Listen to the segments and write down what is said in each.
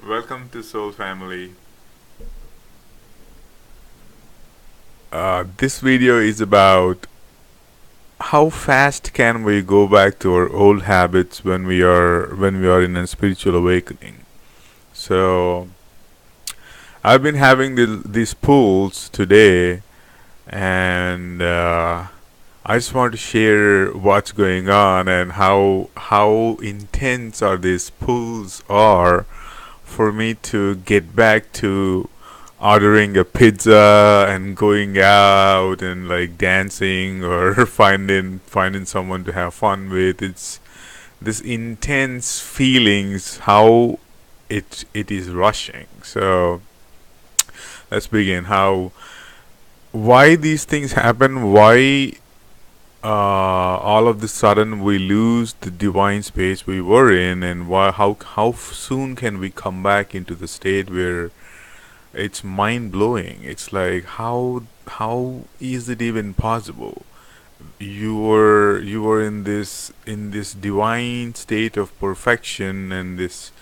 Welcome to Soul Family. This video is about how fast can we go back to our old habits when we are in a spiritual awakening. So I've been having these pools today, and I just want to share what's going on and how intense are these pools are for me to get back to ordering a pizza and going out and like dancing or finding someone to have fun with. It's this intense feelings how it is rushing. So let's begin. How why these things happen? Why all of the sudden we lose the divine space we were in, and why how soon can we come back into the state where it's mind blowing. It's like how is it even possible? You were in this divine state of perfection and this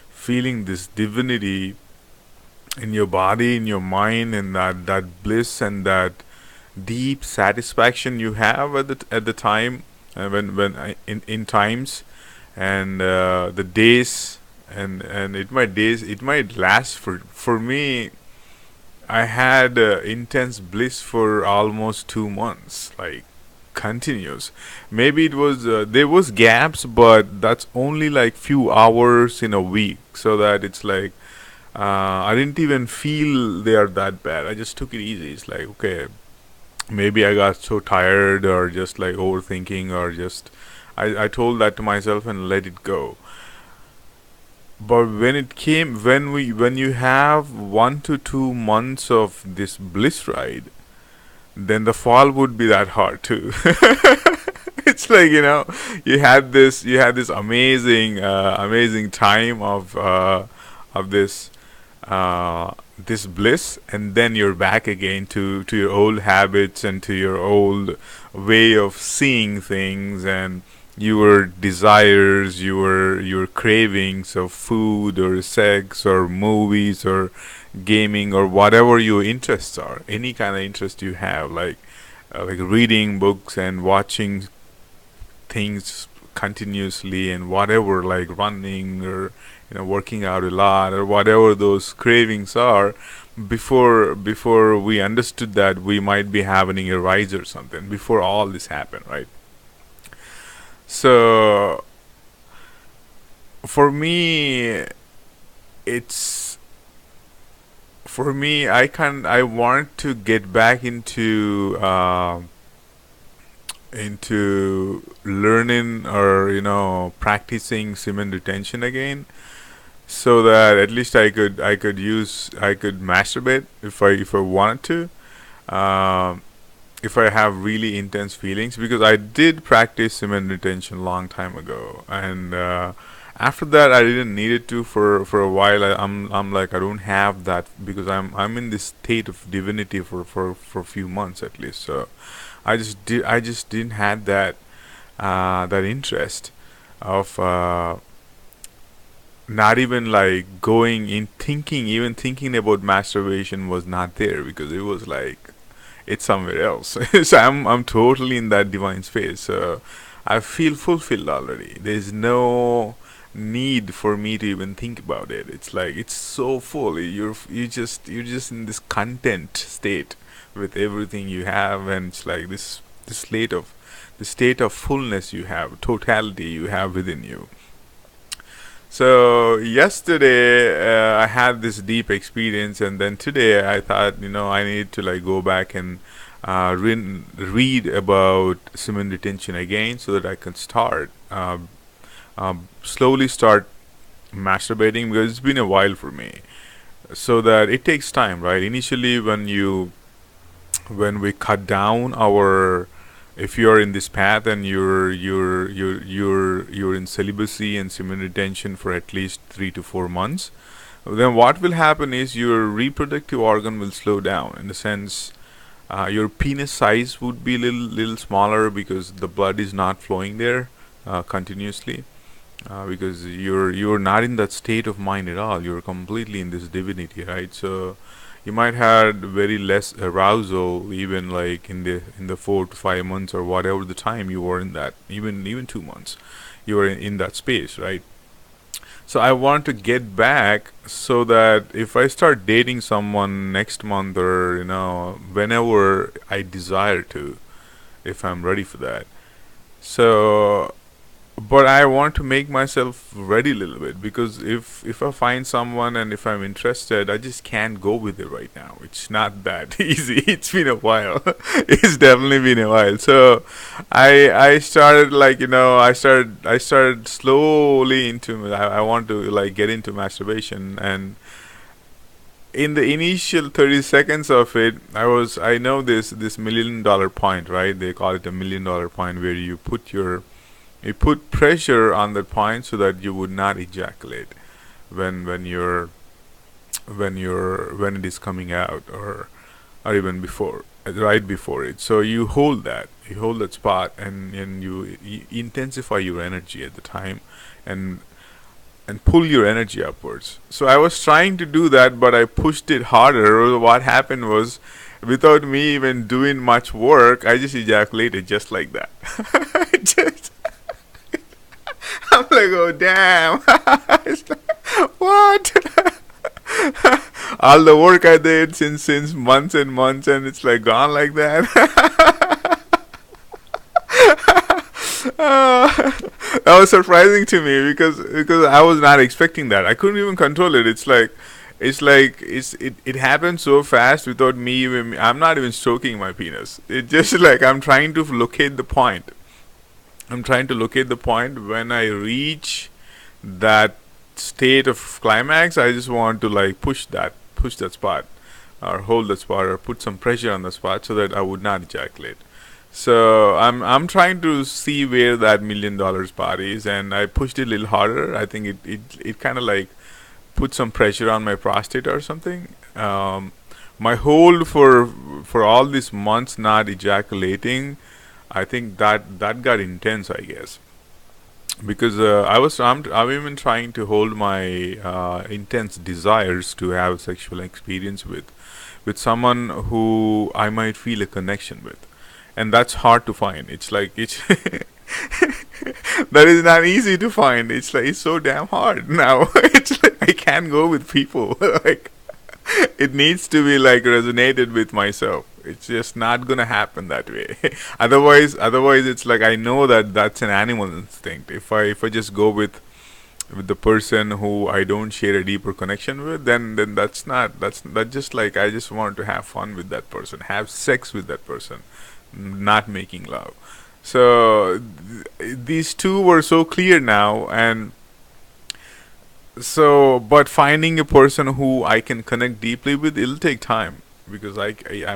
feeling this divinity in your body, in your mind, and that bliss and that deep satisfaction you have at the time in times and the days and it might last for me. I had intense bliss for almost 2 months, like continuous. Maybe it was there was gaps, but that's only like few hours in a week, so that it's like I didn't even feel they are that bad. I just took it easy. It's like, okay, maybe I got so tired or just like overthinking or just I told that to myself and let it go. But when you have 1 to 2 months of this bliss ride, then the fall would be that hard too. It's like, you had this amazing time of this bliss, and then you're back again to your old habits and to your old way of seeing things and your desires, your cravings of food or sex or movies or gaming or whatever your interests are, any kind of interest you have, like reading books and watching things continuously and whatever, like running or working out a lot or whatever those cravings are. Before we understood that we might be having a rise or something before all this happened, right? So for me, it's for me. I want to get back into learning or practicing semen retention again, so that at least I could masturbate if I wanted to. If I have really intense feelings, because I did practice semen retention long time ago, and after that I didn't need it to for a while. I'm like, I don't have that because I'm in this state of divinity for a few months at least. So I just didn't had that interest of not even like going in thinking, even thinking about masturbation was not there, because it was like it's somewhere else. So I'm totally in that divine space. So I feel fulfilled already. There's no need for me to even think about it. It's like it's so full. You're just in this content state with everything you have, and it's like this state of fullness you have, totality you have within you. So yesterday I had this deep experience, and then today I thought, I need to like go back and read about semen retention again, so that I can slowly start masturbating, because it's been a while for me. So that it takes time, right? Initially, when we cut down our, if you're in this path and you're in celibacy and semen retention for at least 3 to 4 months, then what will happen is your reproductive organ will slow down, in the sense your penis size would be a little smaller, because the blood is not flowing there continuously. because you're not in that state of mind at all. You're completely in this divinity, right? So you might had very less arousal, even like in the 4 to 5 months or whatever the time you were in that, even 2 months, you were in that space, right? So I want to get back so that if I start dating someone next month or whenever I desire to, if I'm ready for that. So but I want to make myself ready a little bit, because if I find someone and if I'm interested, I just can't go with it right now. It's not that easy. It's been a while. It's definitely been a while. So I started, like, I started slowly into, I want to like get into masturbation. And in the initial 30 seconds of it, I know this $1 million point, right? They call it a $1 million point, where you put pressure on the point so that you would not ejaculate when when it is coming out, or even before, right before it. So you hold that spot, and you intensify your energy at the time, and pull your energy upwards. So I was trying to do that, but I pushed it harder. What happened was, without me even doing much work, I just ejaculated just like that. Just, I'm like, oh damn! It's like, what? All the work I did since months and months, and it's like gone like that. That was surprising to me, because I was not expecting that. I couldn't even control it. It happened so fast without me even. I'm not even stroking my penis. It just like I'm trying to locate the point. I'm trying to locate the point. When I reach that state of climax, I just want to like push that spot, or hold that spot, or put some pressure on the spot so that I would not ejaculate. So I'm trying to see where that $1 million spot is, and I pushed it a little harder. I think it kind of like put some pressure on my prostate or something. My hold for all these months not ejaculating, I think that got intense, I guess, because I'm even trying to hold my intense desires to have sexual experience with someone who I might feel a connection with, and that's hard to find. It's like it's that is not easy to find. It's like it's so damn hard now. It's like I can't go with people. Like, it needs to be like resonated with myself. It's just not gonna happen that way. Otherwise it's like I know that that's an animal instinct. If I just go with the person who I don't share a deeper connection with, then that's just like I just want to have fun with that person, have sex with that person, not making love. So these two were so clear now, and so, but finding a person who I can connect deeply with, it'll take time, because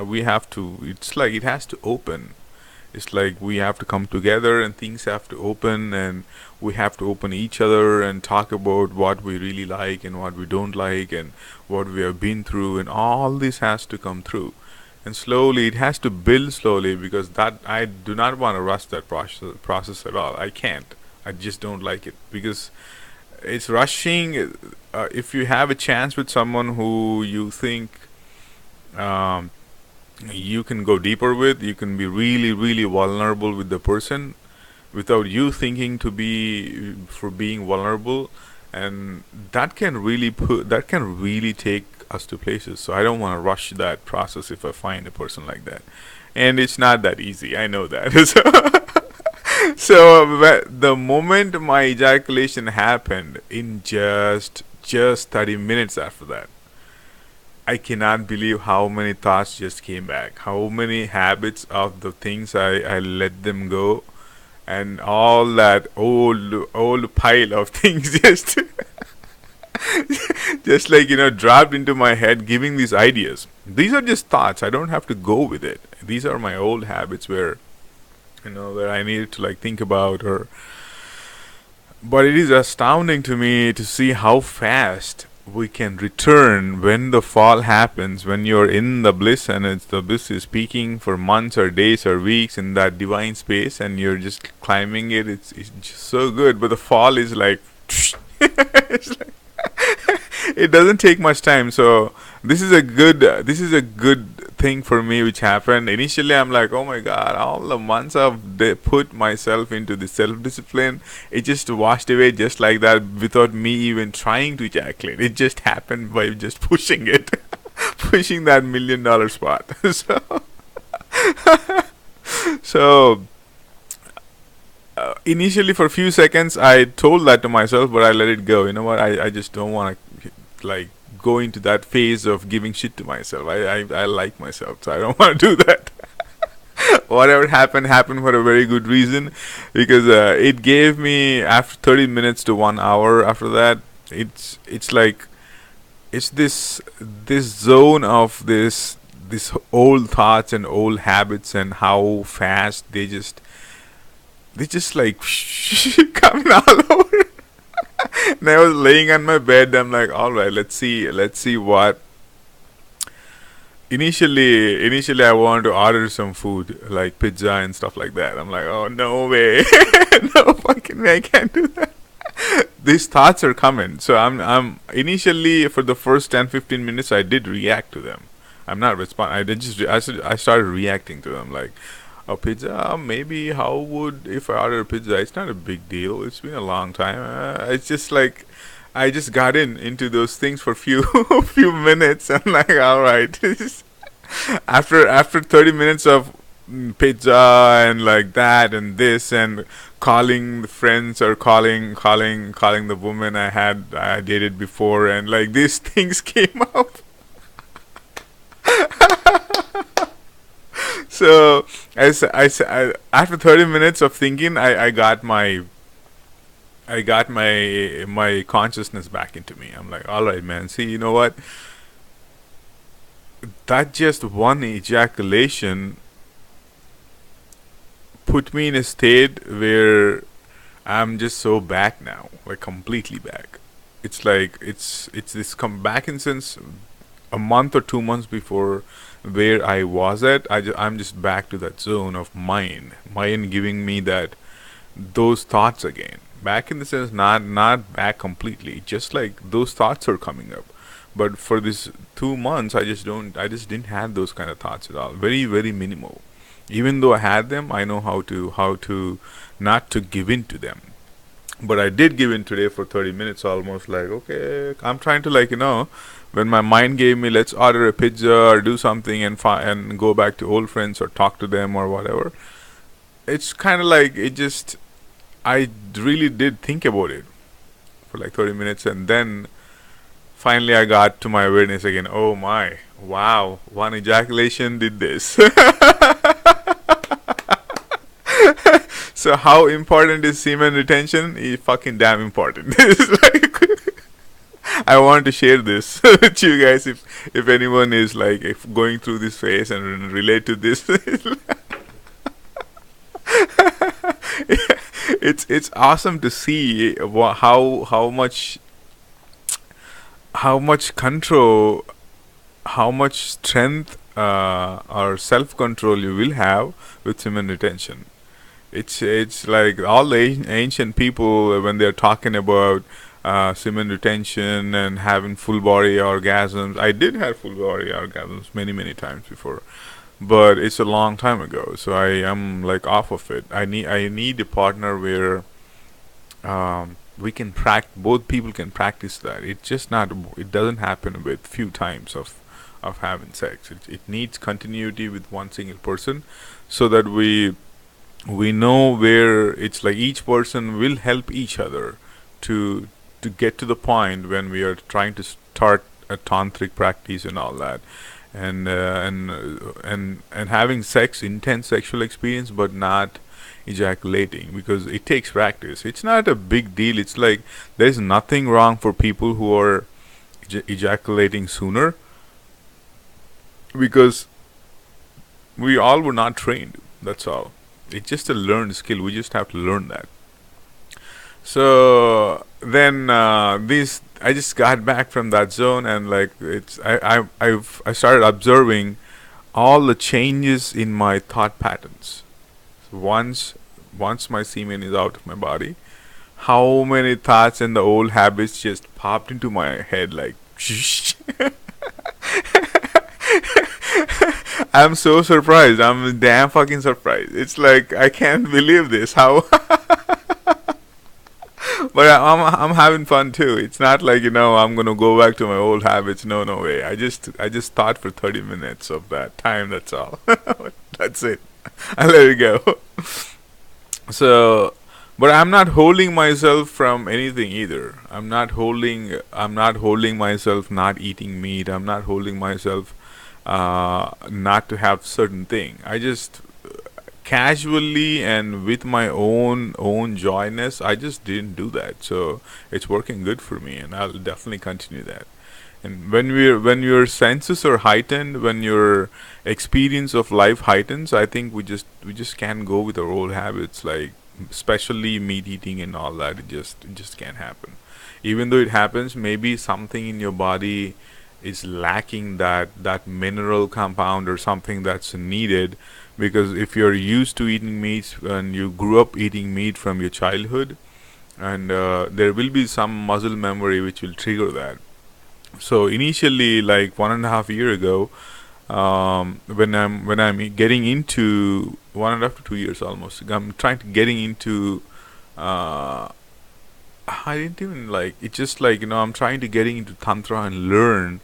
we have to. It's like it has to open. It's like we have to come together, and things have to open, and we have to open each other and talk about what we really like and what we don't like, and what we have been through, and all this has to come through. And slowly, it has to build slowly, because that I do not want to rush that process at all. I can't. I just don't like it, because it's rushing. If you have a chance with someone who you think um, you can go deeper with, you can be really, really vulnerable with the person without you thinking to be for being vulnerable, and that can really take us to places. So I don't want to rush that process if I find a person like that, and it's not that easy. I know that. So the moment my ejaculation happened, in just 30 minutes after that, I cannot believe how many thoughts just came back, how many habits of the things I let them go, and all that old pile of things just like dropped into my head, giving these ideas. These are just thoughts. I don't have to go with it. These are my old habits where I needed to like think about. Or but it is astounding to me to see how fast we can return when the fall happens, when you're in the bliss and the bliss is peaking for months or days or weeks in that divine space and you're just climbing it. It's just so good. But the fall is like, it's like it doesn't take much time. So this is a good thing for me which happened initially. I'm like, oh my god, all the months I've put myself into the self discipline, it just washed away just like that without me even trying to ejaculate. It just happened by just pushing it. Pushing that $1 million spot. So initially for a few seconds I told that to myself, but I let it go. You know what, I just don't want to like go into that phase of giving shit to myself. I like myself, so I don't want to do that. Whatever happened for a very good reason, because it gave me, after 30 minutes to 1 hour after that, it's like it's this zone of this old thoughts and old habits and how fast they just like coming all over. And I was laying on my bed. I'm like, all right, let's see what. Initially, I wanted to order some food like pizza and stuff like that. I'm like, oh no way, no fucking way, I can't do that. These thoughts are coming, so I'm initially for the first 10-15 minutes I did react to them. I'm not respond. I did just I started reacting to them like, a pizza, maybe. How would if I order a pizza? It's not a big deal. It's been a long time. It's just like I just got into those things for few few minutes. I'm like, all right. After 30 minutes of pizza and like that and this and calling the friends or calling the woman I dated before, and like these things came up. So after 30 minutes of thinking, I got my consciousness back into me. I'm like, all right, man. See, you know what? That just one ejaculation put me in a state where I'm just so back now, like completely back. It's like it's this come back in since a month or 2 months before where I was at. I'm just back to that zone of mind giving me those thoughts again. Back in the sense, not back completely. Just like those thoughts are coming up, but for this 2 months, I just didn't have those kind of thoughts at all. Very very minimal. Even though I had them, I know how to not to give in to them. But I did give in today for 30 minutes almost. Like, okay, I'm trying to, like, when my mind gave me, let's order a pizza or do something and go back to old friends or talk to them or whatever. It's kind of like I really did think about it for like 30 minutes, and then finally I got to my awareness again. Oh my, wow, one ejaculation did this. So how important is semen retention? It's fucking damn important. It's like, I want to share this with you guys, if anyone is like if going through this phase and relate to this. It's awesome to see how much control, how much strength or self control you will have with semen retention. It's like all the ancient people, when they're talking about semen retention and having full body orgasms. I did have full body orgasms many times before, but it's a long time ago. So I am like off of it. I need a partner where we can practice. Both people can practice that. It's just not. It doesn't happen with few times of having sex. It needs continuity with one single person, so that we know where it's like each person will help each other to get to the point when we are trying to start a tantric practice and all that, and having sex, intense sexual experience, but not ejaculating, because it takes practice. It's not a big deal. It's like there's nothing wrong for people who are ejaculating sooner, because we all were not trained. That's all. It's just a learned skill. We just have to learn that. So then I just got back from that zone, and like I started observing all the changes in my thought patterns. So once my semen is out of my body, how many thoughts and the old habits just popped into my head like I'm so surprised. I'm damn fucking surprised. It's like I can't believe this. How but I'm having fun too. It's not like I'm gonna go back to my old habits. No, no way. I just thought for 30 minutes of that time. That's all. That's it. I let it go. So, but I'm not holding myself from anything either. I'm not holding myself not eating meat. I'm not holding myself not to have certain thing. I just casually and with my own joyness, I just didn't do that. So it's working good for me, and I'll definitely continue that. And when your senses are heightened, when your experience of life heightens, I think we just can't go with our old habits, like especially meat eating and all that. It just can't happen. Even though it happens, maybe something in your body is lacking that mineral compound or something that's needed, because if you're used to eating meat and you grew up eating meat from your childhood, and there will be some muscle memory which will trigger that. So initially, like 1.5 year ago, when I'm getting into 1.5 to 2 years almost, I'm trying to getting into. I didn't even like it. Just like I'm trying to getting into tantra and learn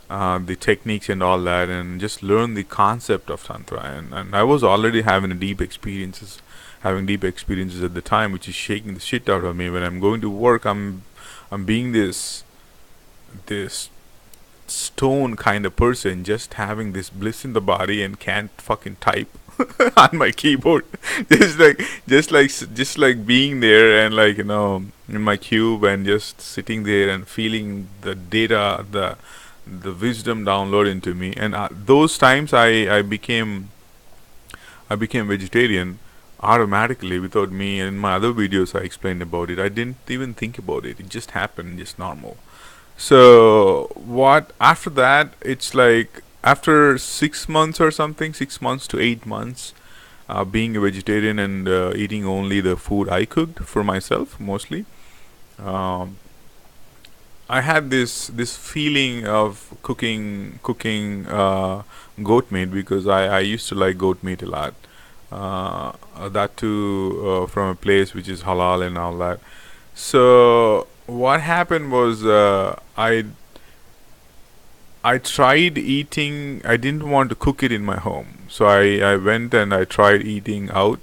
the techniques and all that, and just learn the concept of tantra. And I was already having deep experiences at the time, which is shaking the shit out of me. When I'm going to work, I'm being this stone kind of person, just having this bliss in the body and can't fucking type on my keyboard. Just like being there, and like in my cube, and just sitting there and feeling the data, the wisdom download into me. And those times I became vegetarian automatically without me. And in my other videos I explained about it. I didn't even think about it. It just happened, just normal. So what after that, it's like after 6 months or something, 6 months to 8 months, being a vegetarian and eating only the food I cooked for myself mostly. Um, I had this feeling of cooking goat meat, because I used to like goat meat a lot. That too, from a place which is halal and all that. So what happened was, I tried eating. I didn't want to cook it in my home, so I went and I tried eating out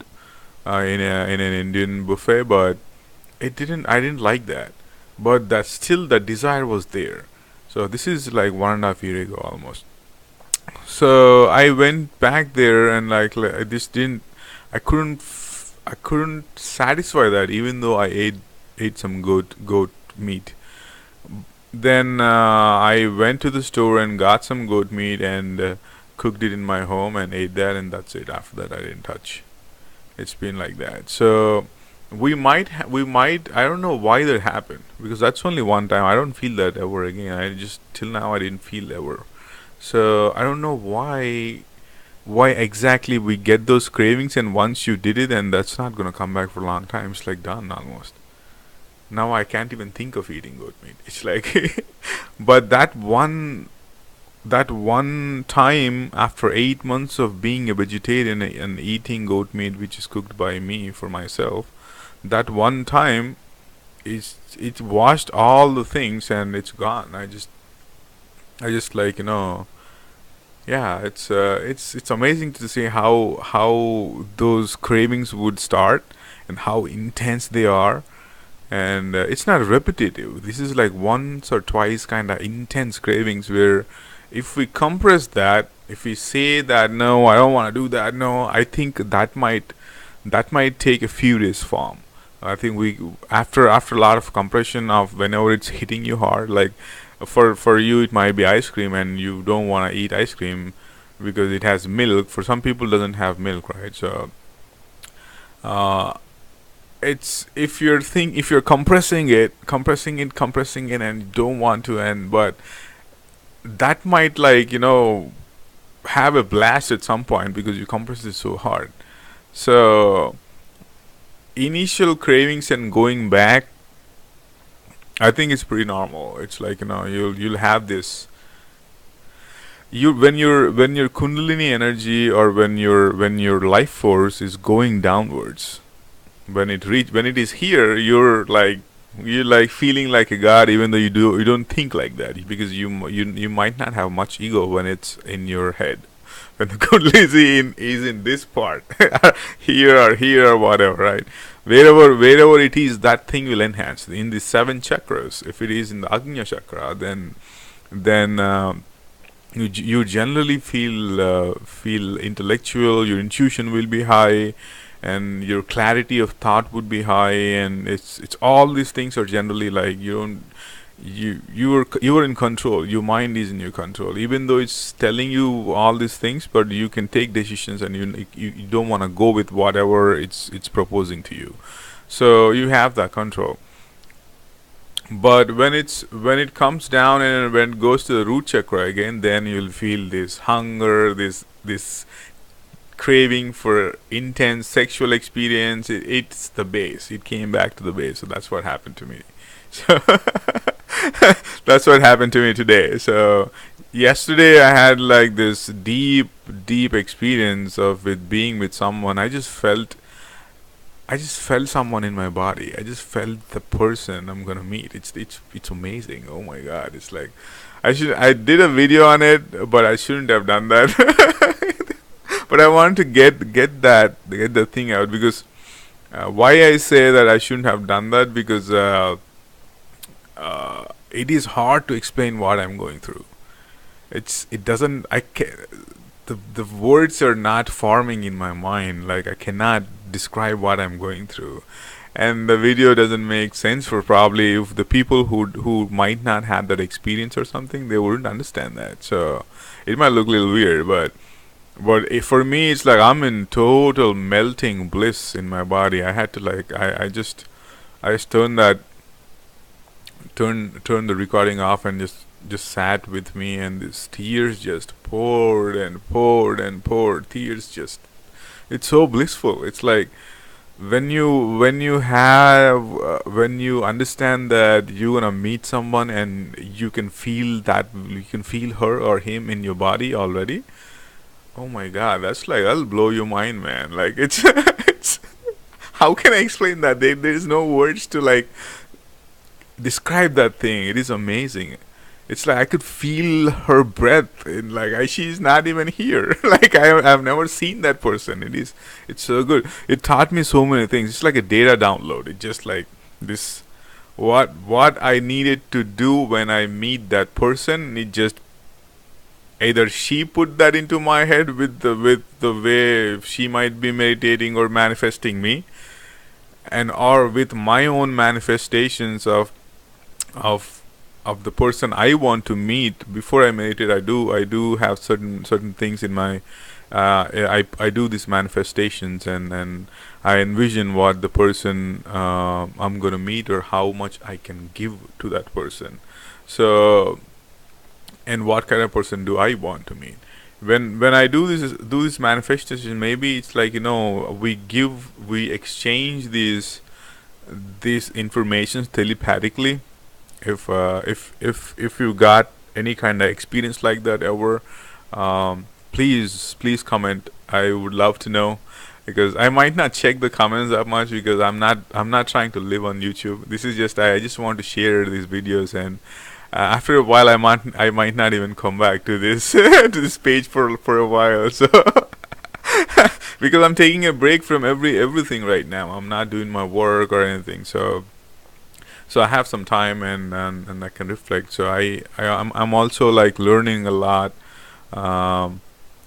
in an Indian buffet, but it didn't. I didn't like that, but that still the desire was there. So this is like 1.5 year ago almost. So I went back there, and I just didn't. I couldn't satisfy that, even though I ate some goat meat. Then I went to the store and got some goat meat, and cooked it in my home and ate that, and that's it. After that, I didn't touch. It's been like that. So we might. I don't know why that happened, because that's only one time. I don't feel that ever again. I just till now I didn't feel ever. So I don't know why exactly we get those cravings, and once you did it, and that's not gonna come back for a long time. It's like done almost. Now I can't even think of eating goat meat. It's like, but that one time after 8 months of being a vegetarian and eating goat meat, which is cooked by me for myself, that one time is it washed all the things and it's gone. I just like yeah, it's amazing to see how those cravings would start and how intense they are. And it's not repetitive. This is like once or twice kind of intense cravings, where if we compress that, if we say that no, I don't want to do that, no, I think that might take a furious form. I think we after a lot of compression of whenever it's hitting you hard, like for you it might be ice cream, and you don't want to eat ice cream because it has milk. For some people, doesn't have milk, right? So uh, it's if you're compressing it and you don't want to end, but that might, like, have a blast at some point because you compress it so hard. So initial cravings and going back, I think it's pretty normal. It's like, you'll have this, when your kundalini energy, or when your life force is going downwards, when it is here, you're like feeling like a god, even though you don't think like that, because you might not have much ego when it's in your head. When the kundalini is in this part, here or whatever, right? Wherever it is, that thing will enhance in the seven chakras. If it is in the Agnya chakra, then you generally feel intellectual. Your intuition will be high, and your clarity of thought would be high, and it's all these things are generally like, you don't you are in control. Your mind is in your control, even though it's telling you all these things, but you can take decisions, and you don't want to go with whatever it's proposing to you. So you have that control. But when it comes down and when it goes to the root chakra again, then you'll feel this hunger, this craving for intense sexual experience. It's the base. It came back to the base. So that's what happened to me. So that's what happened to me today. So yesterday I had like this deep experience of with being with someone. I just felt someone in my body. I just felt the person I'm gonna meet. It's amazing. Oh my god! It's like I did a video on it, but I shouldn't have done that. But I want to get the thing out, because why I say that I shouldn't have done that, because it is hard to explain what I'm going through. It doesn't I can the words are not forming in my mind. Like, I cannot describe what I'm going through, and the video doesn't make sense for, probably, if the people who might not have that experience or something, they wouldn't understand that. So it might look a little weird, but for me, it's like I'm in total melting bliss in my body. I had to, like, I just turn the recording off, and just sat with me, and these tears just poured and poured and poured. Tears just, it's so blissful. It's like when you understand that you're gonna meet someone, and you can feel her or him in your body already. Oh my god, that's like, that'll blow your mind, man. Like, it's it's, how can I explain that? There's no words to, like, describe that thing. It is amazing. It's like I could feel her breath, and like, she's not even here. Like, I've never seen that person. It's so good. It taught me so many things. It's like a data download. It just like this, what I needed to do when I meet that person. It just, either she put that into my head with the way she might be meditating or manifesting me, and or with my own manifestations of of the person I want to meet. Before I meditate, I do have certain things in my I do these manifestations, and I envision what the person I'm gonna meet, or how much I can give to that person. So, and what kind of person do I want to meet? When I do this manifestation, maybe it's like, we exchange these informations telepathically. If you got any kind of experience like that ever, please comment. I would love to know, because I might not check the comments that much, because I'm not trying to live on YouTube. This is just, I just want to share these videos, and after a while I might not even come back to this to this page for a while. So because I'm taking a break from everything right now. I'm not doing my work or anything. So I have some time, and I can reflect. So I'm also like learning a lot.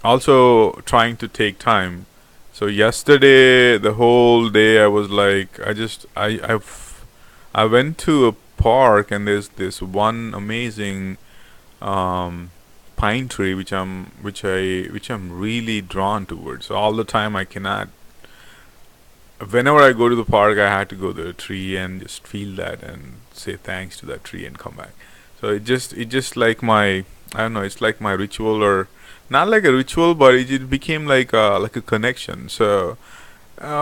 Also trying to take time. So yesterday, the whole day, I was like, I went to a park, and there's this one amazing pine tree which I'm really drawn towards. So all the time I cannot whenever I go to the park, I had to go to a tree and just feel that and say thanks to that tree and come back. So it just like my, I don't know, it's like my ritual, or not like a ritual, but it became like a connection. So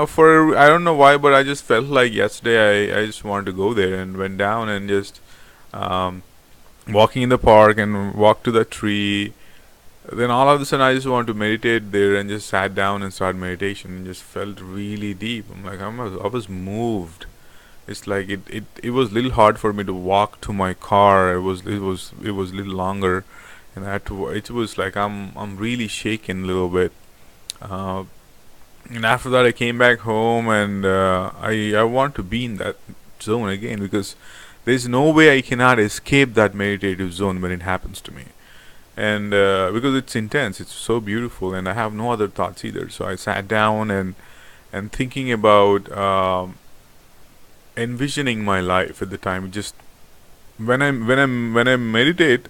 for I don't know why, but I just felt like yesterday I just wanted to go there and went down and just um, walking in the park and walked to the tree. Then all of a sudden I just wanted to meditate there and just sat down and started meditation and just felt really deep. I'm like I was moved. It's like it was a little hard for me to walk to my car. It was a little longer, and I had to. It was like I'm really shaken a little bit. Uh, and after that, I came back home, and I want to be in that zone again, because there's no way I cannot escape that meditative zone when it happens to me. And because it's intense, it's so beautiful, and I have no other thoughts either. So I sat down and thinking about envisioning my life at the time. Just when I meditate,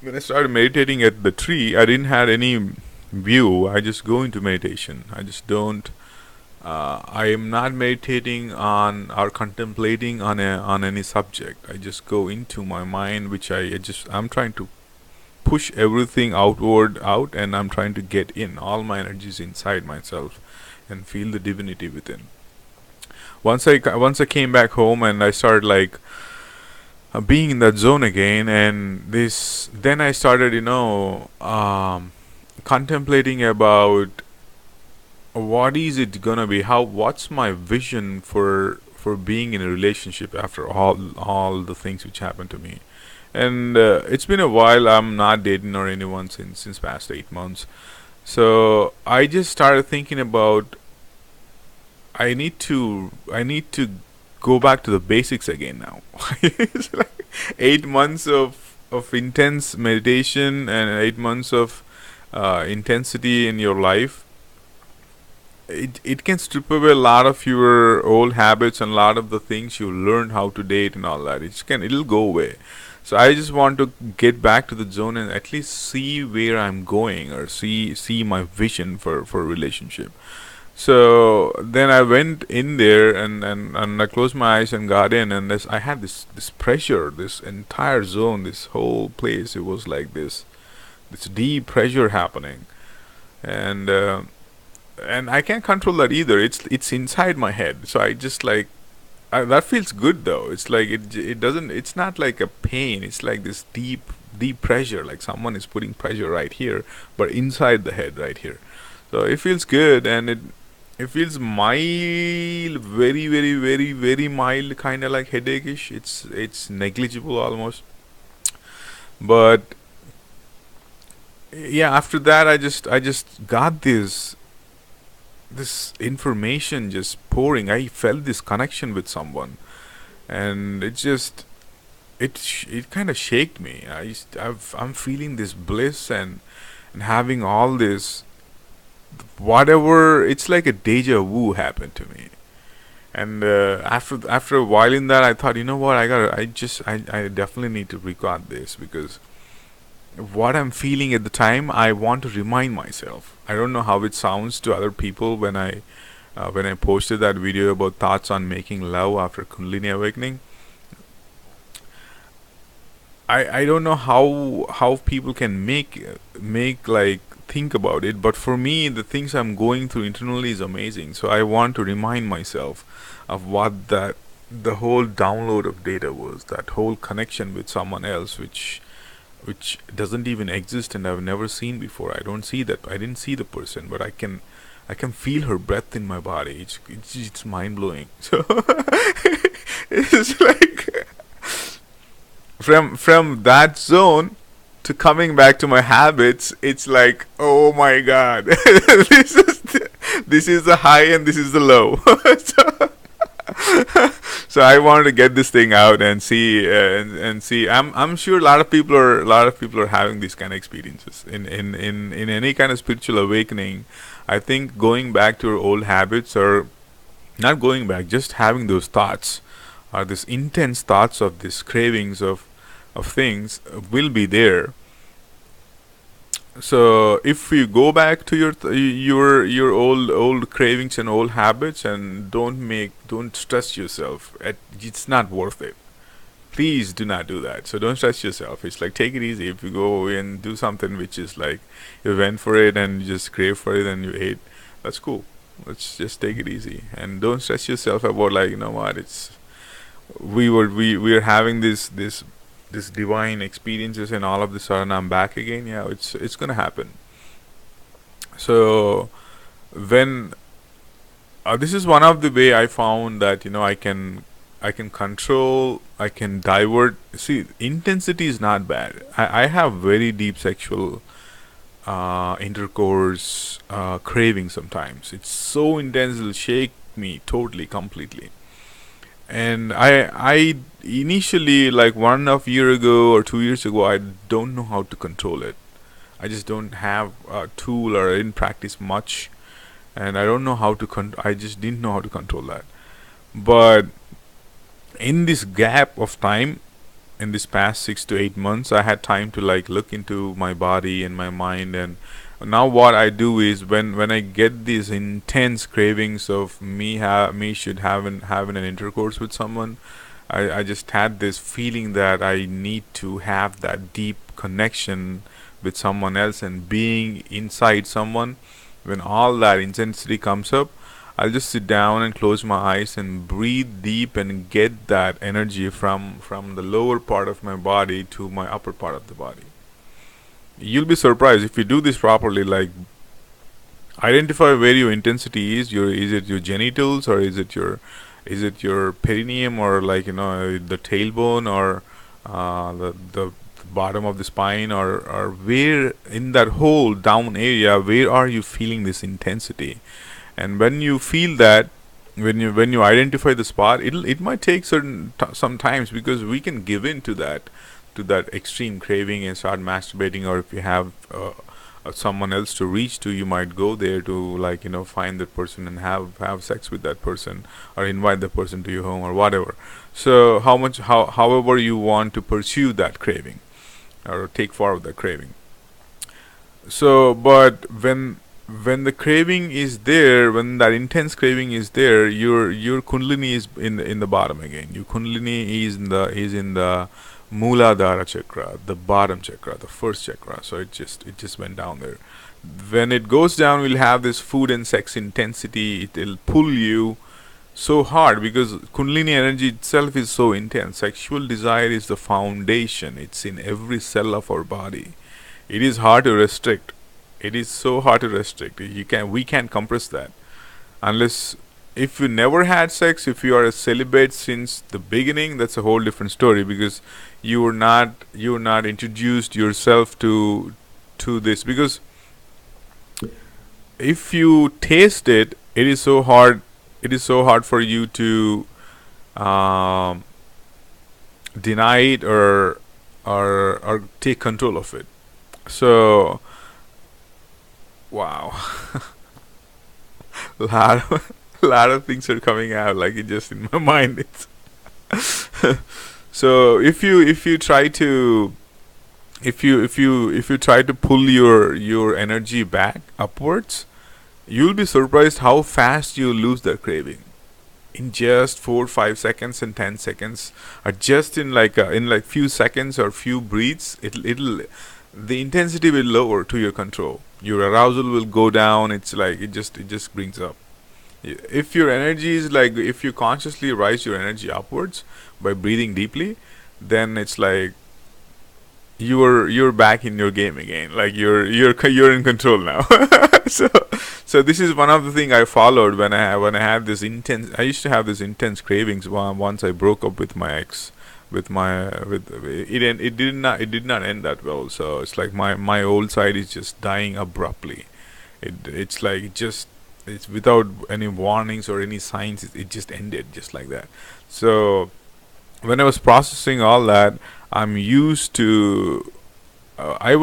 when I started meditating at the tree, I didn't have any view. I just go into meditation. I just don't. I am not meditating on or contemplating on any subject. I just go into my mind, which I'm trying to push everything outward out, and I'm trying to get in all my energies inside myself and feel the divinity within. Once I came back home and I started like being in that zone again, and this then I started contemplating about what is it gonna be, how what's my vision for being in a relationship after all the things which happened to me. And it's been a while. I'm not dating or anyone since past 8 months. So I just started thinking about I need to go back to the basics again now. It's like 8 months of intense meditation and 8 months of intensity in your life. It can strip away a lot of your old habits and a lot of the things you learned how to date and all that. It'll go away. So I just want to get back to the zone and at least see where I'm going, or see my vision for a relationship. So then I went in there and I closed my eyes and got in, and I had this pressure, this entire zone, this whole place. It was like this deep pressure happening, and and I can't control that either. It's inside my head. So I just like that feels good though. It's like it doesn't. It's not like a pain. It's like this deep pressure, like someone is putting pressure right here, but inside the head right here. So it feels good, and it feels mild, very very very very mild, kind of like headache-ish. It's negligible almost. But yeah, after that I just got this information just pouring. I felt this connection with someone, and it kind of shaked me. I'm feeling this bliss and having all this whatever. It's like a deja vu happened to me. And after a while in that, I thought, you know what, I definitely need to record this, because what I'm feeling at the time, I want to remind myself. I don't know how it sounds to other people when I posted that video about thoughts on making love after Kundalini awakening. I don't know how people can make like think about it, but for me, the things I'm going through internally is amazing. So I want to remind myself of what that the whole download of data was, that whole connection with someone else, which doesn't even exist and I've never seen before. I don't see that. I didn't see the person, but I can feel her breath in my body. It's mind blowing. So it's like from that zone to coming back to my habits, it's like, oh my god, this is the high and this is the low. So I wanted to get this thing out and see and see. I'm sure a lot of people are having these kind of experiences in any kind of spiritual awakening. I think going back to our old habits, or not going back, just having those thoughts, or this intense thoughts of these cravings of things will be there. So if you go back to your old cravings and old habits, and don't stress yourself, it's not worth it. Please do not do that. So don't stress yourself. It's like, take it easy. If you go and do something which is like, you went for it and you just crave for it and you ate, that's cool. Let's just take it easy and don't stress yourself about, like, you know what, it's we are having this divine experiences, and all of a sudden I'm back again. Yeah, it's gonna happen. So when this is one of the way I found that, I can control, I can divert. See, intensity is not bad. I have very deep sexual intercourse craving sometimes. It's so intense, it'll shake me totally, completely. And I initially, like 1.5 year ago or 2 years ago, I don't know how to control it. I just don't have a tool, or I didn't practice much, and I don't know how to I just didn't know how to control that. But in this gap of time, in this past 6 to 8 months, I had time to like look into my body and my mind. And now what I do is, when I get these intense cravings of me should having an intercourse with someone, I just had this feeling that I need to have that deep connection with someone else, and being inside someone. When all that intensity comes up, I'll just sit down and close my eyes and breathe deep and get that energy from the lower part of my body to my upper part of the body. You'll be surprised if you do this properly. Like, identify where your intensity is. Is it your genitals, or is it your perineum, or, like, the tailbone, or the bottom of the spine, or where in that whole down area, where are you feeling this intensity? And when you feel that, when you identify the spot, it might take some times, because we can give in to that extreme craving and start masturbating. Or if you have someone else to reach to, you might go there to, like, find that person and have sex with that person, or invite the person to your home, or whatever. So however you want to pursue that craving, or take forward that craving. So, but when the craving is there, when that intense craving is there, your kundalini is in the bottom again. Your kundalini is in the Muladhara chakra, the bottom chakra, the first chakra. So it just went down there. When it goes down, we'll have this food and sex intensity. It'll pull you so hard, because kundalini energy itself is so intense. Sexual desire is the foundation. It's in every cell of our body. It is hard to restrict. It is so hard to restrict. We can't compress that, unless, if you never had sex, if you are a celibate since the beginning, that's a whole different story, because you were not introduced yourself to this. Because if you taste it, it is so hard for you to um, deny it, or take control of it. So, wow. lot of things are coming out, like, it just in my mind. It's so if you try to if you try to pull your energy back upwards, you'll be surprised how fast you lose that craving in just 4 5 seconds and 10 seconds, or just in like few seconds or few breaths. It'll the intensity will lower to your control. Your arousal will go down. It's like, it just brings up. If your energy is like, if you consciously rise your energy upwards by breathing deeply, then it's like you're back in your game again. Like, you're in control now. so so this is one of the thing I followed when I had this intense. I used to have this intense cravings once I broke up with my ex. It did not end that well. So it's like my old side is just dying abruptly. It's like, it's without any warnings or any signs. It just ended just like that. So when I was processing all that, I'm used to. I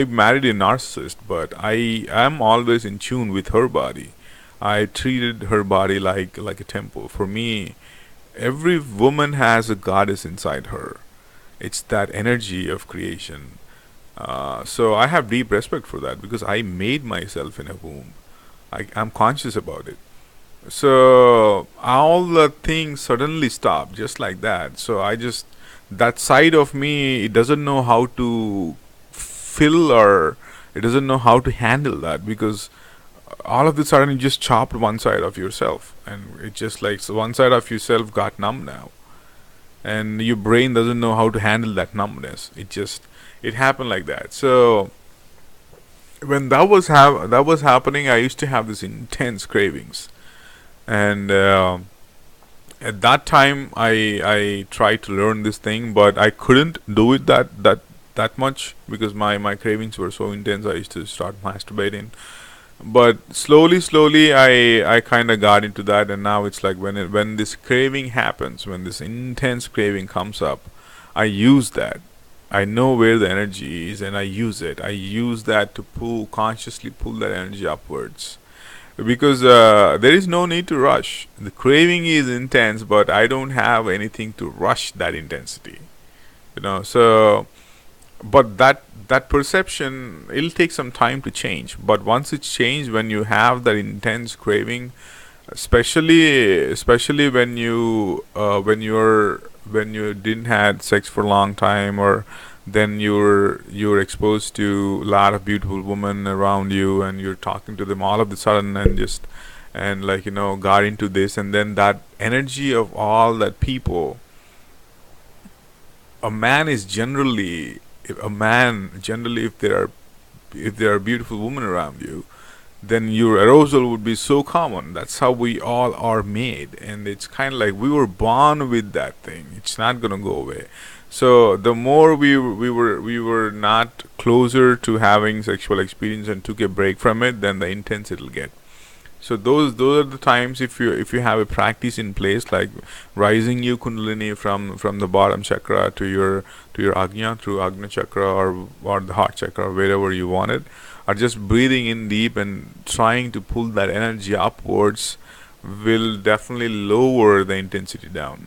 married a narcissist, but I am always in tune with her body. I treated her body like a temple. For me, every woman has a goddess inside her. It's that energy of creation. So I have deep respect for that because I made myself in a womb. I'm conscious about it. So all the things suddenly stop just like that. So I just, that side of me, it doesn't know how to fill, or it doesn't know how to handle that, because all of a sudden you just chopped one side of yourself, and it just like, so one side of yourself got numb now, and your brain doesn't know how to handle that numbness. It just, it happened like that. So when that was happening, I used to have this intense cravings, and at that time I tried to learn this thing, but I couldn't do it that much because my cravings were so intense. I used to start masturbating, but slowly I kind of got into that, and now it's like when this craving happens, when this intense craving comes up, I use that. I know where the energy is and I use it. I use that to consciously pull that energy upwards, because there is no need to rush. The craving is intense, but I don't have anything to rush that intensity, so, but that perception, it'll take some time to change, but once it's changed, when you have that intense craving, especially when you didn't had sex for a long time, or then you're exposed to a lot of beautiful women around you, and you're talking to them all of a sudden, and just, and like, got into this, and then that energy of all that people, a man is generally, if there are beautiful women around you, then your arousal would be so common. That's how we all are made, and it's kind of like we were born with that thing. It's not gonna go away. So the more we were not closer to having sexual experience and took a break from it, then the intense it'll get. So those are the times, if you have a practice in place, like rising your kundalini from the bottom chakra to your ajna through ajna chakra, or the heart chakra, wherever you want it, or just breathing in deep and trying to pull that energy upwards, will definitely lower the intensity down.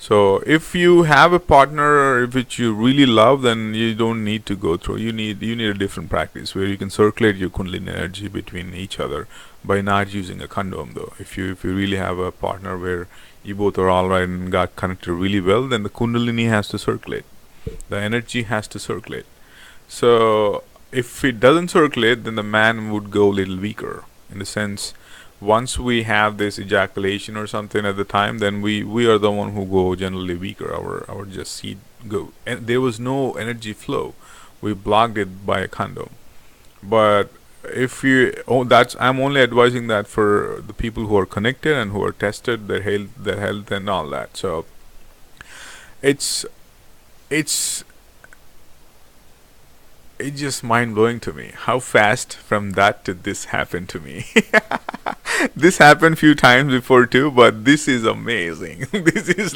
So if you have a partner which you really love, then you don't need to go through. You need a different practice where you can circulate your kundalini energy between each other by not using a condom. Though, if you really have a partner where you both are all right and got connected really well, then the kundalini has to circulate. The energy has to circulate. So if it doesn't circulate, then the man would go a little weaker, in the sense, once we have this ejaculation or something at the time, then we are the one who go generally weaker. Our just seed go, and there was no energy flow. We blocked it by a condom. But if you, that's, I'm only advising that for the people who are connected and who are tested their health and all that. So it's it's it's just mind blowing to me how fast from that to this happened to me. This happened few times before too, but this is amazing. This is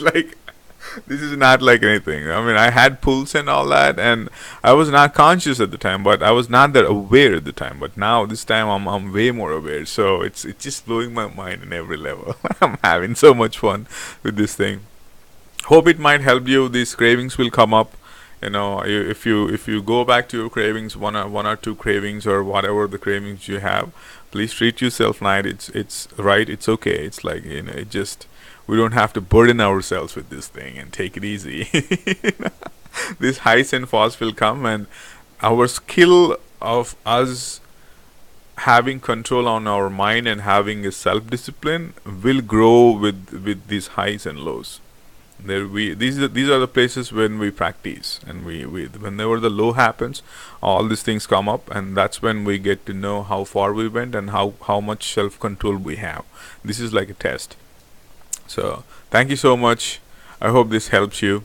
not like anything. I mean, I had pulse and all that, and I was not conscious at the time, but I was not that aware at the time. But now this time I'm way more aware. So it's just blowing my mind in every level. I'm having so much fun with this thing. Hope it might help you. These cravings will come up. If you go back to your cravings, one or two cravings, or whatever the cravings you have, please treat yourself right. It's right. It's okay. It's like, it just, we don't have to burden ourselves with this thing, and take it easy. These highs and falls will come, and our skill of us having control on our mind and having a self discipline will grow with these highs and lows. These are the places when we practice, and we whenever the low happens, all these things come up, and that's when we get to know how far we went and how much self control we have. This is like a test. So thank you so much. I hope this helps you.